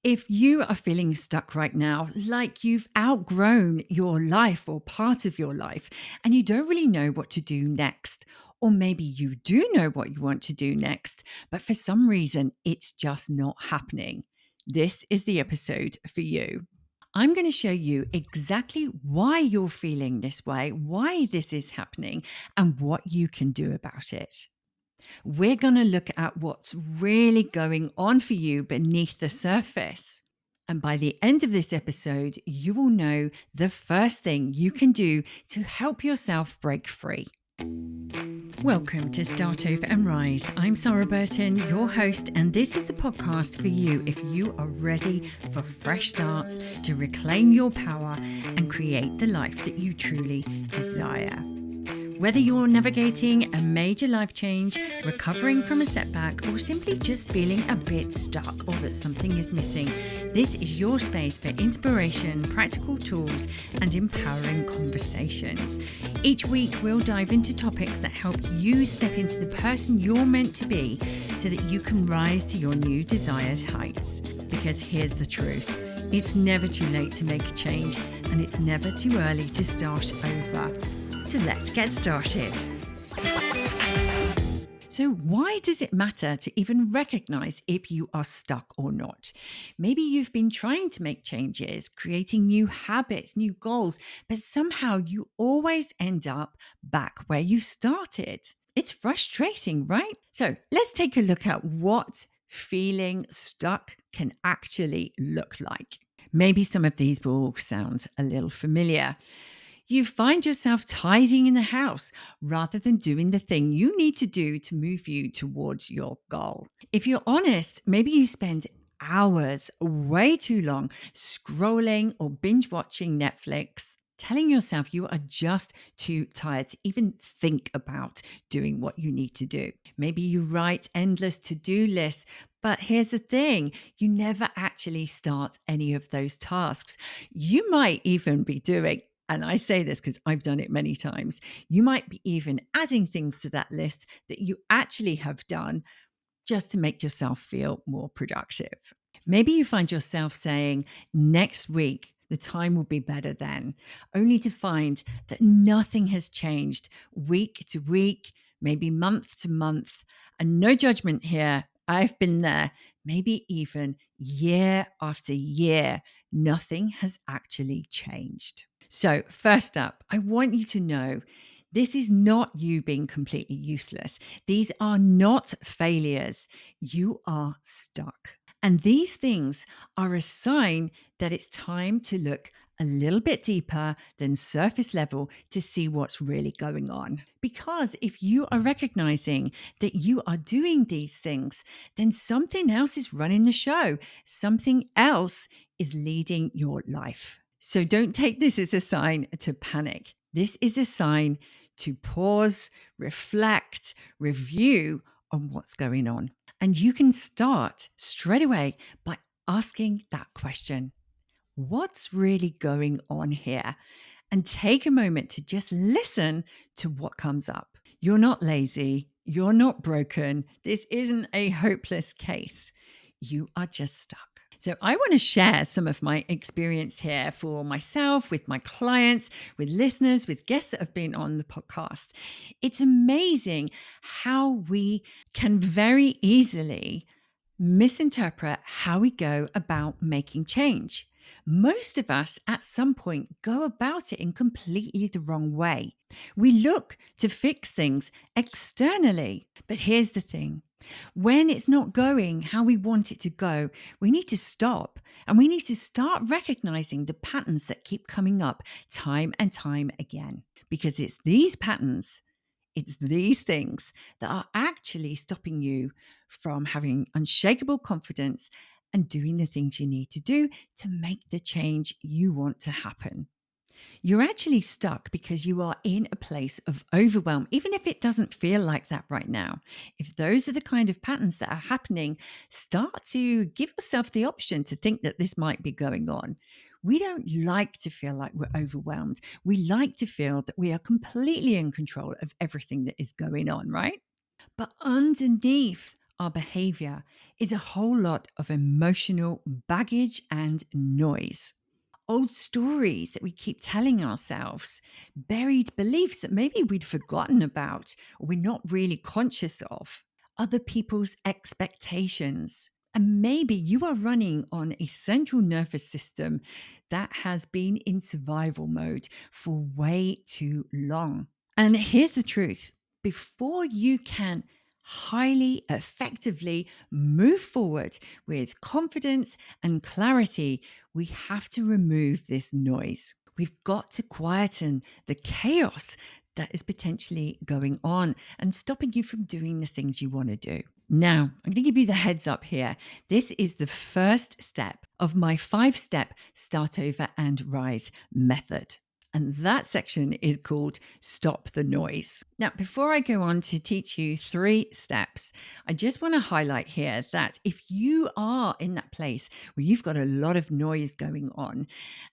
If you are feeling stuck right now, like you've outgrown your life or part of your life, and you don't really know what to do next, or maybe you do know what you want to do next, but for some reason it's just not happening, this is the episode for you. I'm going to show you exactly why you're feeling this way, why this is happening, and what you can do about it. We're going to look at what's really going on for you beneath the surface. And by the end of this episode, you will know the first thing you can do to help yourself break free. Welcome to Start Over and Rise. I'm Sara Burton, your host, and this is the podcast for you if you are ready for fresh starts to reclaim your power and create the life that you truly desire. Whether you're navigating a major life change, recovering from a setback, or simply just feeling a bit stuck or that something is missing, this is your space for inspiration, practical tools, and empowering conversations. Each week, we'll dive into topics that help you step into the person you're meant to be so that you can rise to your new desired heights. Because here's the truth. It's never too late to make a change, and it's never too early to start over. So let's get started. So why does it matter to even recognize if you are stuck or not? Maybe you've been trying to make changes, creating new habits, new goals, but somehow you always end up back where you started. It's frustrating, right? So let's take a look at what feeling stuck can actually look like. Maybe some of these will sound a little familiar. You find yourself tidying in the house rather than doing the thing you need to do to move you towards your goal. If you're honest, maybe you spend hours, way too long, scrolling or binge watching Netflix, telling yourself you are just too tired to even think about doing what you need to do. Maybe you write endless to-do lists, but here's the thing, you never actually start any of those tasks. You might even be doing, and I say this because I've done it many times, you might be even adding things to that list that you actually have done just to make yourself feel more productive. Maybe you find yourself saying, next week, the time will be better then, only to find that nothing has changed week to week, maybe month to month, and no judgment here. I've been there, maybe even year after year, nothing has actually changed. So first up, I want you to know this is not you being completely useless. These are not failures. You are stuck. And these things are a sign that it's time to look a little bit deeper than surface level to see what's really going on. Because if you are recognizing that you are doing these things, then something else is running the show. Something else is leading your life. So don't take this as a sign to panic. This is a sign to pause, reflect, review on what's going on. And you can start straight away by asking that question. What's really going on here? And take a moment to just listen to what comes up. You're not lazy. You're not broken. This isn't a hopeless case. You are just stuck. So I want to share some of my experience here for myself, with my clients, with listeners, with guests that have been on the podcast. It's amazing how we can very easily misinterpret how we go about making change. Most of us at some point go about it in completely the wrong way. We look to fix things externally. But here's the thing. When it's not going how we want it to go, we need to stop and we need to start recognizing the patterns that keep coming up time and time again. Because it's these patterns, it's these things that are actually stopping you from having unshakable confidence and doing the things you need to do to make the change you want to happen. You're actually stuck because you are in a place of overwhelm, even if it doesn't feel like that right now. If those are the kind of patterns that are happening, start to give yourself the option to think that this might be going on. We don't like to feel like we're overwhelmed. We like to feel that we are completely in control of everything that is going on, right? But underneath our behavior is a whole lot of emotional baggage and noise. Old stories that we keep telling ourselves, buried beliefs that maybe we'd forgotten about or we're not really conscious of, other people's expectations. And maybe you are running on a central nervous system that has been in survival mode for way too long. And here's the truth: before you can highly effectively move forward with confidence and clarity, we have to remove this noise. We've got to quieten the chaos that is potentially going on and stopping you from doing the things you want to do. Now, I'm going to give you the heads up here. This is the first step of my 5-step start over and rise method. And that section is called Stop the Noise. Now, before I go on to teach you 3 steps, I just want to highlight here that if you are in that place where you've got a lot of noise going on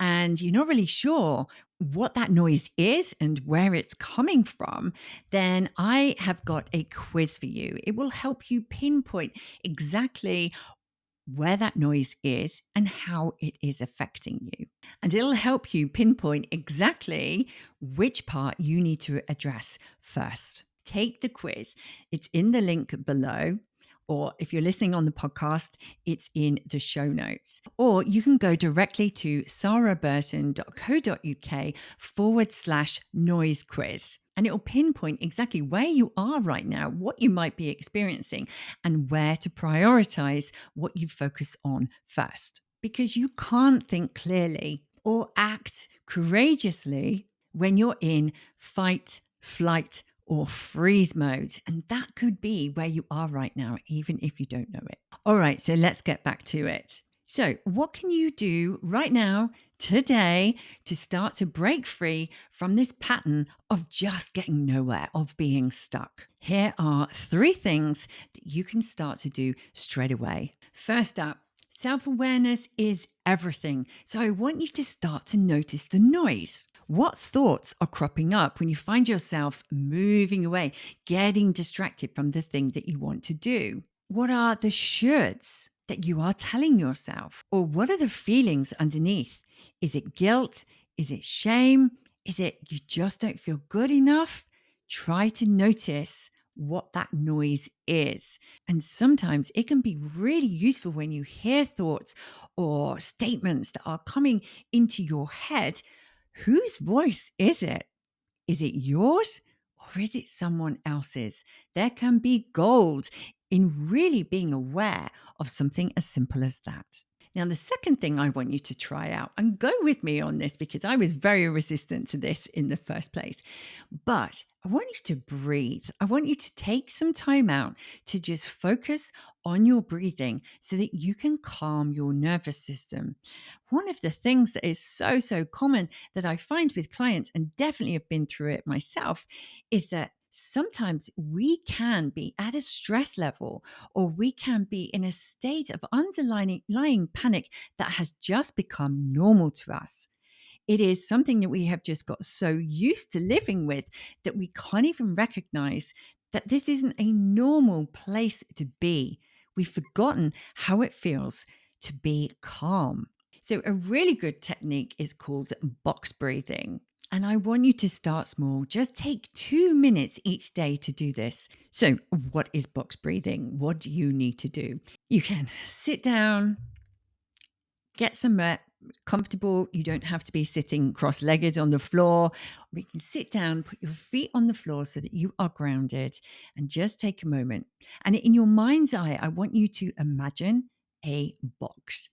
and you're not really sure what that noise is and where it's coming from, then I have got a quiz for you. It will help you pinpoint exactly where that noise is and how it is affecting you. And it'll help you pinpoint exactly which part you need to address first. Take the quiz. It's in the link below. Or if you're listening on the podcast, it's in the show notes. Or you can go directly to saraburton.co.uk/noise quiz. And it'll pinpoint exactly where you are right now, what you might be experiencing, and where to prioritize what you focus on first. Because you can't think clearly or act courageously when you're in fight, flight, or freeze mode. And that could be where you are right now, even if you don't know it. All right, so let's get back to it. So, what can you do right now, today, to start to break free from this pattern of just getting nowhere, of being stuck? Here are 3 things that you can start to do straight away. First up, self-awareness is everything. So I want you to start to notice the noise. What thoughts are cropping up when you find yourself moving away, getting distracted from the thing that you want to do? What are the shoulds that you are telling yourself? Or what are the feelings underneath? Is it guilt? Is it shame? Is it you just don't feel good enough? Try to notice what that noise is. And sometimes it can be really useful when you hear thoughts or statements that are coming into your head. Whose voice is it? Is it yours or is it someone else's? There can be gold in really being aware of something as simple as that. Now, the second thing I want you to try out, and go with me on this because I was very resistant to this in the first place, but I want you to breathe. I want you to take some time out to just focus on your breathing so that you can calm your nervous system. One of the things that is so common that I find with clients, and definitely have been through it myself, is that sometimes we can be at a stress level or we can be in a state of underlying panic that has just become normal to us. It is something that we have just got so used to living with that we can't even recognize that this isn't a normal place to be. We've forgotten how it feels to be calm. So a really good technique is called box breathing. And I want you to start small. Just take 2 minutes each day to do this. So, what is box breathing? What do you need to do? You can sit down, get somewhere comfortable. You don't have to be sitting cross-legged on the floor. We can sit down, put your feet on the floor so that you are grounded, and just take a moment. And in your mind's eye, I want you to imagine a box.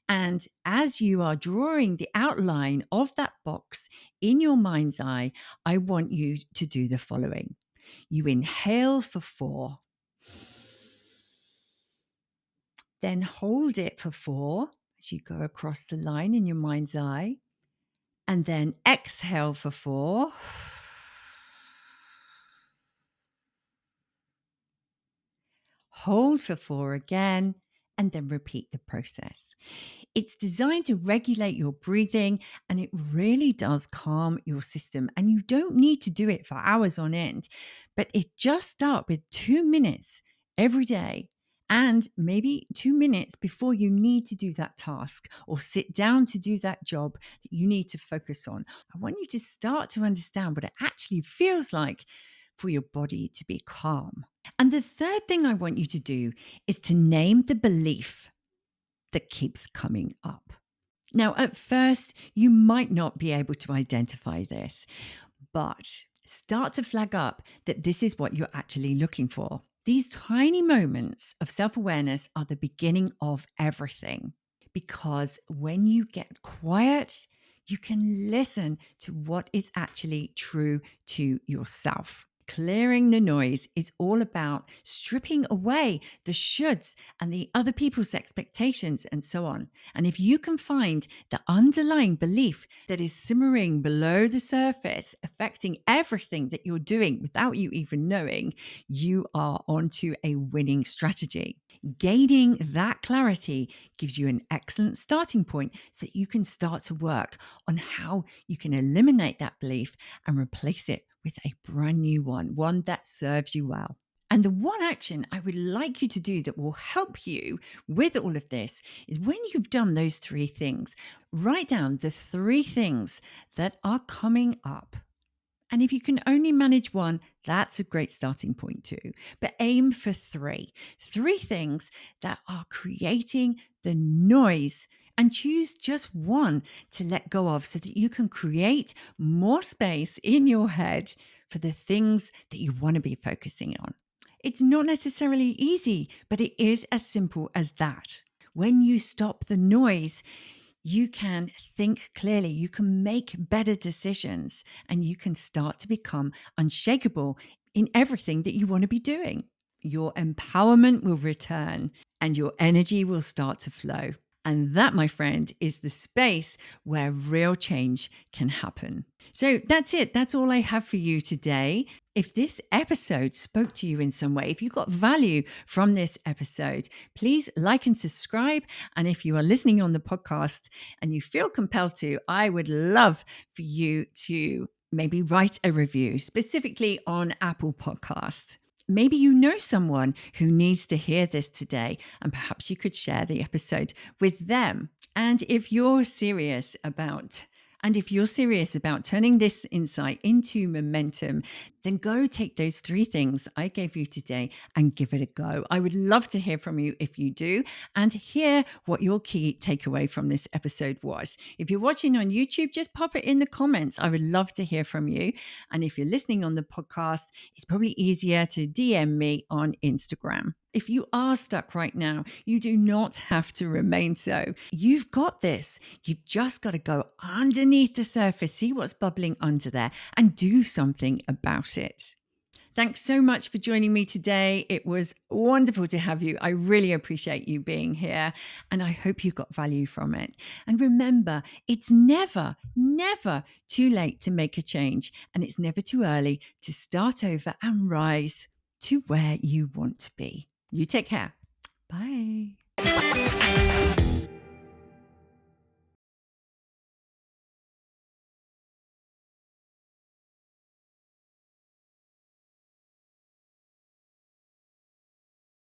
And as you are drawing the outline of that box in your mind's eye, I want you to do the following. You inhale for 4, then hold it for 4 as you go across the line in your mind's eye, and then exhale for 4. Hold for 4 again, and then repeat the process. It's designed to regulate your breathing, and it really does calm your system. And you don't need to do it for hours on end, but it just start with 2 minutes every day. And maybe 2 minutes before you need to do that task or sit down to do that job that you need to focus on. I want you to start to understand what it actually feels like for your body to be calm. And the third thing I want you to do is to name the belief that keeps coming up. Now, at first, you might not be able to identify this, but start to flag up that this is what you're actually looking for. These tiny moments of self-awareness are the beginning of everything, because when you get quiet, you can listen to what is actually true to yourself. Clearing the noise is all about stripping away the shoulds and the other people's expectations and so on. And if you can find the underlying belief that is simmering below the surface, affecting everything that you're doing without you even knowing, you are onto a winning strategy. Gaining that clarity gives you an excellent starting point so that you can start to work on how you can eliminate that belief and replace it with a brand new one that serves you well. And the one action I would like you to do that will help you with all of this is when you've done those 3 things, write down the 3 things that are coming up. And if you can only manage 1, that's a great starting point too. But aim for 3. 3 things that are creating the noise, and choose just 1 to let go of so that you can create more space in your head for the things that you want to be focusing on. It's not necessarily easy, but it is as simple as that. When you stop the noise, you can think clearly, you can make better decisions, and you can start to become unshakable in everything that you want to be doing. Your empowerment will return and your energy will start to flow. And that, my friend, is the space where real change can happen. So that's it. That's all I have for you today. If this episode spoke to you in some way, if you got value from this episode, please like and subscribe. And if you are listening on the podcast and you feel compelled to, I would love for you to maybe write a review, specifically on Apple Podcasts. Maybe you know someone who needs to hear this today, and perhaps you could share the episode with them. And if you're serious about turning this insight into momentum, then go take those 3 things I gave you today and give it a go. I would love to hear from you if you do, and hear what your key takeaway from this episode was. If you're watching on YouTube, just pop it in the comments. I would love to hear from you. And if you're listening on the podcast, it's probably easier to DM me on Instagram. If you are stuck right now, you do not have to remain so. You've got this. You've just got to go underneath the surface, see what's bubbling under there, and do something about it. Thanks so much for joining me today. It was wonderful to have you. I really appreciate you being here, and I hope you got value from it. And remember, it's never, never too late to make a change, and it's never too early to start over and rise to where you want to be. You take care. Bye.